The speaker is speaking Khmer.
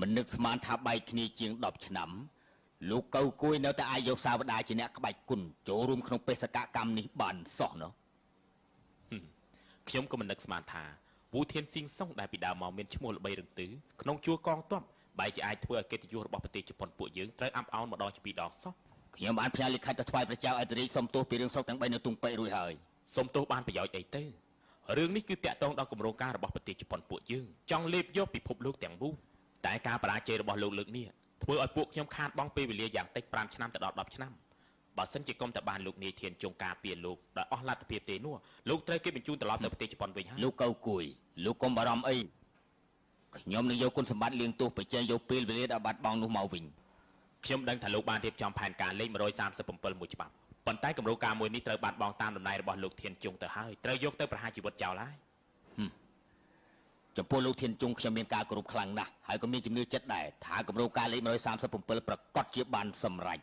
មិននឹកស្មានថាបែកគ្នាជាង10ឆ្នាំលោកកៅគួយនៅតែអាចយកសាវតាជាអ្នកក្បាច់គុណចូលរួមក្នុងបេសកកម្មនេះបានសោះណោះខ្ញុំក៏មិននឹកស្មានថាវូធានស៊ីងសុងដែលពីដើមមកមានឈ្មោះល្បីរឹងទឺក្នុងជួរកងទ័ពបែរជាអាចធ្វើឲ្យកិត្តិយសរបស់ប្រទេសជប៉ុនពួកយើងត្រូវអាប់អោនម្ដងជាពីរដងសោះខ្ញុំបានផ្ញើលិខិតទៅថ្វាយព្រះចៅអធិរាជសុំទោសពីរឿងស្រុកទាំង3នៅទុងពេជ្ររួចហើយសុំទោសបានប្រយោជន៍អីទៅរឿងនេះគឺតាក់ទងដល់គម្រោងការរបស់ប្រទេសជប៉ុនពួកយើងចង់លេបយកពិភពលោកទាំងមូលតែការបរាជ័យរបស់លោកលើកនេះធ្វើឲ្យពួកខ្ញុំខាតបង់ពេលវេលាយ៉ាងតិច5ឆ្នាំទៅដល់10ឆ្នាំបើសិនជាគុំតែបានលោកនាយធានជងការពារលោកដោយអស់លទ្ធភាពទេនោះលោកត្រូវគេបញ្ជូនត្រឡប់ទៅប្រទេសជប៉ុនវិញហើយលោកកៅគួយលោកកុំបារម្ភអីខ្ញុំនឹងយកគុណសម្បត្តិលៀងទោសបញ្ចេញយកពេលវេលាដែលបាត់បង់នោះមកវិញខ្ញុំដឹងថាលោកបានរៀបចំផែនការលេខ137មួយច្បាប់ប៉ុន្តែគម្រោងការមួយនេះត្រូវបាត់បង់តាមដំណែងរបស់លោកធានជងទៅហើយត្រូវយកទៅប្រហារជីវិតចោលហើយចំពោះលោកធានជងខ្ញុំមានការគោរពខ្លាំងណាស់ហើយក៏មានជំនឿចិត្តដែរថាគម្រោងការលេខ137ប្រកាសជាបានសម្រេច